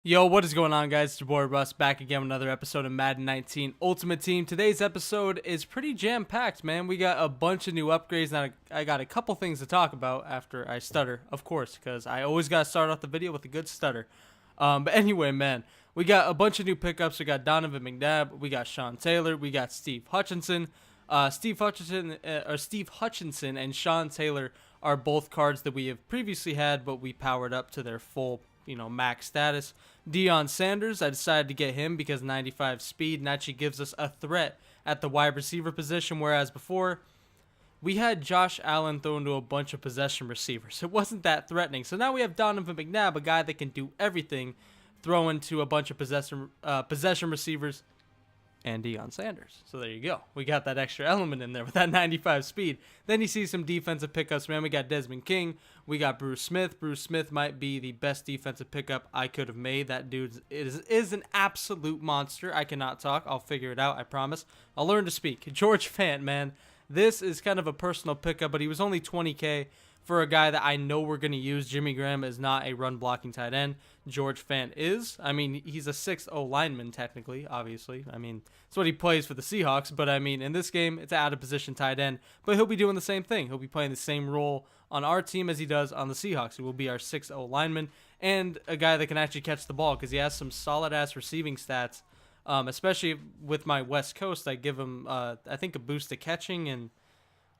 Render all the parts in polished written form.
Yo, what is going on, guys? It's your boy Russ back again with another episode of Madden 19 Ultimate Team. Today's episode is pretty jam-packed, man. We got a bunch of new upgrades, and I got a couple things to talk about after I stutter, of course, because I always got to start off the video with a good stutter. But anyway, man, we got a bunch of new pickups. We got Donovan McNABB, we got Sean Taylor, we got Steve Hutchinson. Steve Hutchinson and Sean Taylor are both cards that we have previously had, but we powered up to their full max status. Deion Sanders, I decided to get him because 95 speed and actually gives us a threat at the wide receiver position, whereas before we had Josh Allen thrown to a bunch of possession receivers. It wasn't that threatening. So now we have Donovan McNABB, a guy that can do everything, throw into a bunch of possession receivers, and Deion Sanders. So there you go. We got that extra element in there with that 95 speed. Then you see some defensive pickups, man. We got Desmond King. We got Bruce Smith. Bruce Smith might be the best defensive pickup I could have made. That dude is an absolute monster. I cannot talk. I'll figure it out, I promise. I'll learn to speak. George Fant, man. This is kind of a personal pickup, but he was only 20K for a guy that I know we're going to use. Jimmy Graham is not a run-blocking tight end. George Fant is. I mean, he's a 6'0 lineman, technically, obviously. I mean, that's what he plays for the Seahawks. But, I mean, in this game, it's an out-of-position tight end. But he'll be doing the same thing. He'll be playing the same role on our team as he does on the Seahawks. He will be our 6'0 lineman and a guy that can actually catch the ball because he has some solid-ass receiving stats. Especially with my West Coast, I give him, I think, a boost to catching and,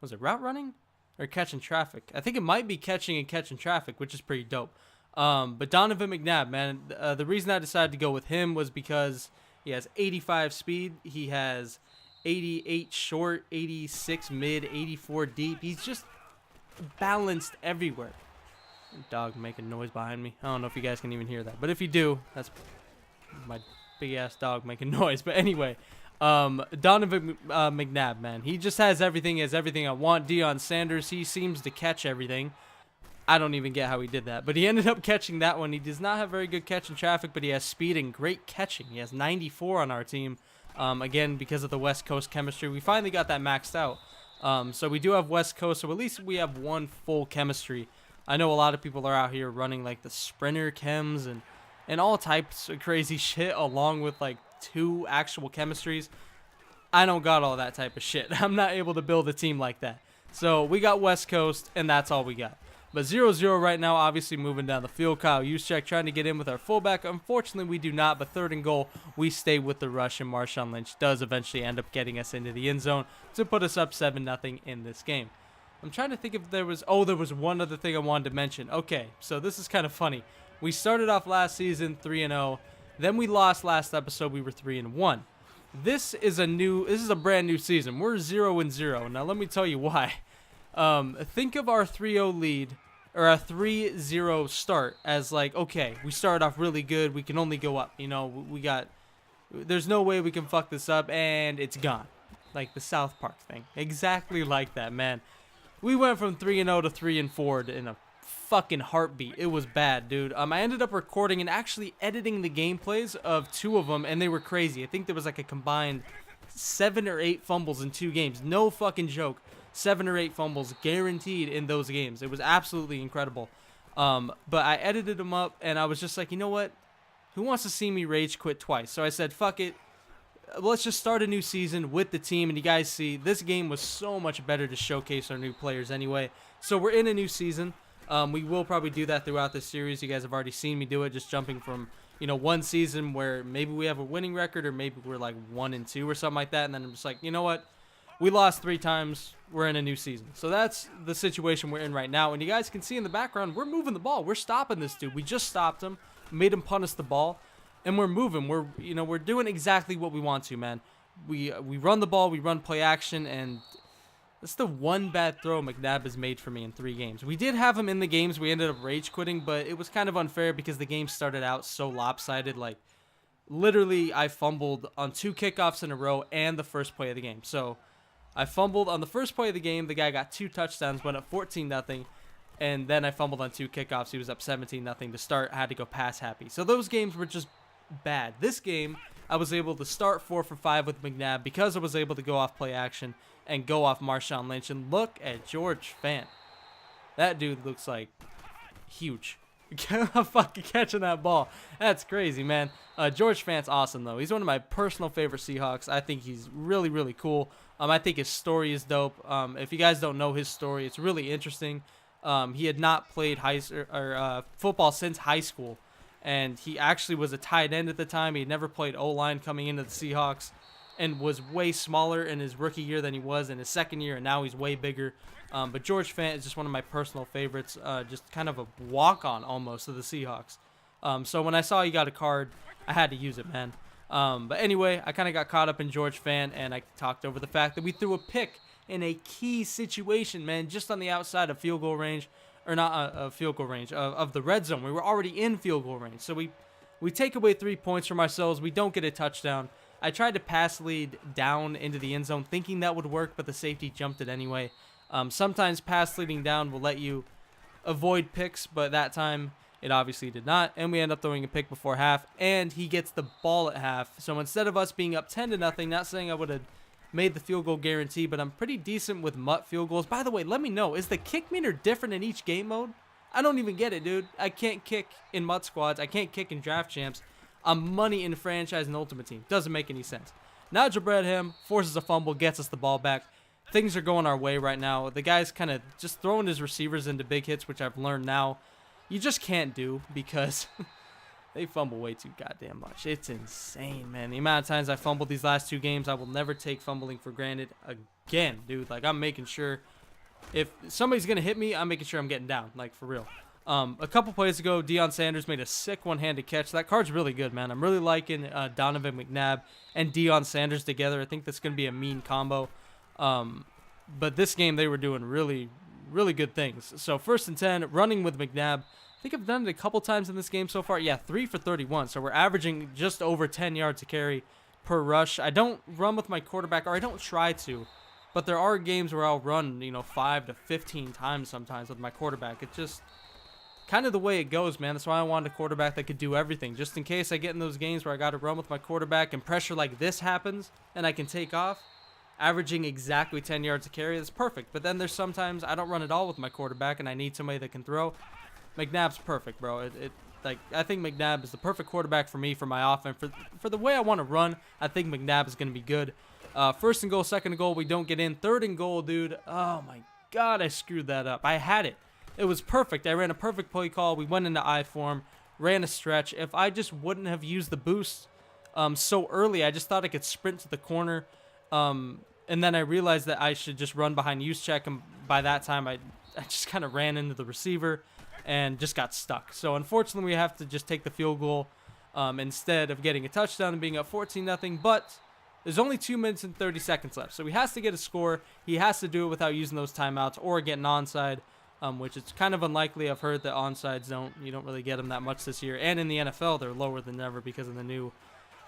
was it route running? Or catching traffic. I think it might be catching and catching traffic, which is pretty dope. But Donovan McNABB, man, the reason I decided to go with him was because he has 85 speed. He has 88 short, 86 mid, 84 deep. He's just balanced everywhere. Dog making noise behind me. I don't know if you guys can even hear that. But if you do, that's my big-ass dog making noise. But anyway, Donovan McNABB, man, he just has everything. He has everything I want. Deion Sanders, he seems to catch everything. I don't even get how he did that, but he ended up catching that one. He does not have very good catch in traffic, but he has speed and great catching. He has 94 on our team. Again, because of the West Coast chemistry, we finally got that maxed out. So we do have West Coast, so at least we have one full chemistry. I know a lot of people are out here running like the sprinter chems and all types of crazy shit along with like 2 actual chemistries. I don't got all that type of shit. I'm not able to build a team like that. So we got West Coast, and that's all we got. But 0-0 right now, obviously moving down the field. Kyle Juszczyk trying to get in with our fullback. Unfortunately, we do not, but 3rd and goal, we stay with the rush, and Marshawn Lynch does eventually end up getting us into the end zone to put us up 7-0 in this game. I'm trying to think if there was one other thing I wanted to mention. Okay, so this is kind of funny. We started off last season 3-0. Then we lost last episode. We were 3-1. This is a brand new season. We're 0-0. Now let me tell you why. Think of our 3-0 lead or a 3-0 start as like, okay, we started off really good. We can only go up. There's no way we can fuck this up, and it's gone. Like the South Park thing. Exactly like that, man. We went from 3-0 to 3-4 in a fucking heartbeat. It was bad, dude. I ended up recording and actually editing the gameplays of 2 of them, and they were crazy. I think there was like a combined 7 or 8 fumbles in 2 games. No fucking joke. 7 or 8 fumbles guaranteed in those games. It was absolutely incredible. But I edited them up, and I was just like, you know what? Who wants to see me rage quit twice? So I said, fuck it. Let's just start a new season with the team. And you guys see, this game was so much better to showcase our new players anyway. So we're in a new season. We will probably do that throughout this series. You guys have already seen me do it, just jumping from, one season where maybe we have a winning record or maybe we're like 1-2 or something like that. And then I'm just like, you know what? We lost 3 times. We're in a new season. So that's the situation we're in right now. And you guys can see in the background, we're moving the ball. We're stopping this dude. We just stopped him, made him punt us the ball, and we're moving. We're doing exactly what we want to, man. We run the ball, we run play action, and that's the one bad throw McNABB has made for me in 3 games. We did have him in the games. We ended up rage quitting, but it was kind of unfair because the game started out so lopsided. Like, literally, I fumbled on 2 kickoffs in a row and the first play of the game. So I fumbled on the first play of the game. The guy got 2 touchdowns, went up 14-0. And then I fumbled on 2 kickoffs. He was up 17-0 to start. I had to go pass happy. So those games were just bad. This game, I was able to start 4 for 5 with McNabb because I was able to go off play action and go off Marshawn Lynch. And look at George Fant. That dude looks like huge. fucking catching that ball. That's crazy, man. George Fant's awesome, though. He's one of my personal favorite Seahawks. I think he's really, really cool. I think his story is dope. If you guys don't know his story, it's really interesting. He had not played football since high school, and he actually was a tight end at the time. He had never played O-line coming into the Seahawks, and was way smaller in his rookie year than he was in his second year, and now he's way bigger. But George Fant is just one of my personal favorites, just kind of a walk-on almost of the Seahawks. So when I saw he got a card, I had to use it, man. But anyway, I kind of got caught up in George Fant, and I talked over the fact that we threw a pick in a key situation, man, just on the outside of field goal range, or not a field goal range, of the red zone. We were already in field goal range. So we take away 3 points from ourselves. We don't get a touchdown. I tried to pass lead down into the end zone thinking that would work, but the safety jumped it anyway. Sometimes pass leading down will let you avoid picks, but that time it obviously did not, and we end up throwing a pick before half, and he gets the ball at half. So instead of us being up 10-0, not saying I would have made the field goal guarantee, but I'm pretty decent with MUT field goals. By the way, let me know, is the kick meter different in each game mode? I don't even get it, dude. I can't kick in MUT squads. I can't kick in draft champs. I'm money in franchise and ultimate team. Doesn't make any sense. Nigel Bradham forces a fumble, gets us the ball back. Things are going our way right now. The guy's kind of just throwing his receivers into big hits, which I've learned now you just can't do because they fumble way too goddamn much. It's insane, man. The amount of times I fumbled these last 2 games, I will never take fumbling for granted again, dude. Like, I'm making sure if somebody's going to hit me, I'm making sure I'm getting down, like, for real. A couple plays ago, Deion Sanders made a sick one-handed catch. That card's really good, man. I'm really liking Donovan McNabb and Deion Sanders together. I think that's going to be a mean combo. But this game, they were doing really, really good things. So 1st and 10, running with McNabb. I think I've done it a couple times in this game so far. Yeah, 3 for 31. So we're averaging just over 10 yards to carry per rush. I don't run with my quarterback, or I don't try to. But there are games where I'll run, 5 to 15 times sometimes with my quarterback. It's just kind of the way it goes, man. That's why I wanted a quarterback that could do everything. Just in case I get in those games where I got to run with my quarterback and pressure like this happens and I can take off, averaging exactly 10 yards to carry, that's perfect. But then there's sometimes I don't run at all with my quarterback and I need somebody that can throw. McNabb's perfect, bro. I think McNabb is the perfect quarterback for me, for my offense. For the way I want to run, I think McNabb is going to be good. 1st and goal, 2nd and goal, we don't get in. 3rd and goal, dude. Oh, my God, I screwed that up. I had it. It was perfect. I ran a perfect play call. We went into I form, ran a stretch. If I just wouldn't have used the boost so early, I just thought I could sprint to the corner. And then I realized that I should just run behind use check. And by that time, I just kind of ran into the receiver and just got stuck. So unfortunately, we have to just take the field goal instead of getting a touchdown and being up 14-0. But there's only 2 minutes and 30 seconds left. So he has to get a score. He has to do it without using those timeouts or get an onside. Which is kind of unlikely. I've heard that onsides you don't really get them that much this year. And in the NFL, they're lower than ever because of the new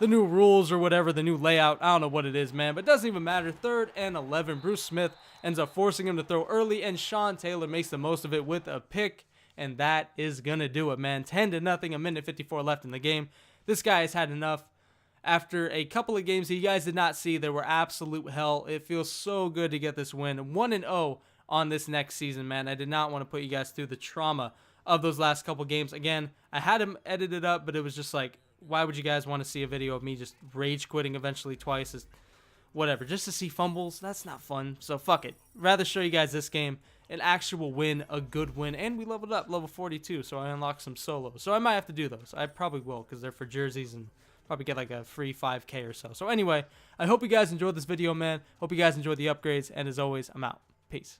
rules or whatever, the new layout. I don't know what it is, man, but it doesn't even matter. 3rd and 11. Bruce Smith ends up forcing him to throw early, and Sean Taylor makes the most of it with a pick, and that is going to do it, man. 10-0, a minute 54 left in the game. This guy has had enough. After a couple of games that you guys did not see, they were absolute hell. It feels so good to get this win. 1-0. On this next season, man. I did not want to put you guys through the trauma of those last couple games. Again, I had them edited up, but it was just like, why would you guys want to see a video of me just rage quitting eventually twice? Whatever, just to see fumbles, that's not fun. So fuck it. Rather show you guys this game, an actual win, a good win, and we leveled up, level 42, so I unlocked some solos. So I might have to do those. I probably will, because they're for jerseys and probably get like a free 5K or so. So anyway, I hope you guys enjoyed this video, man. Hope you guys enjoyed the upgrades, and as always, I'm out. Peace.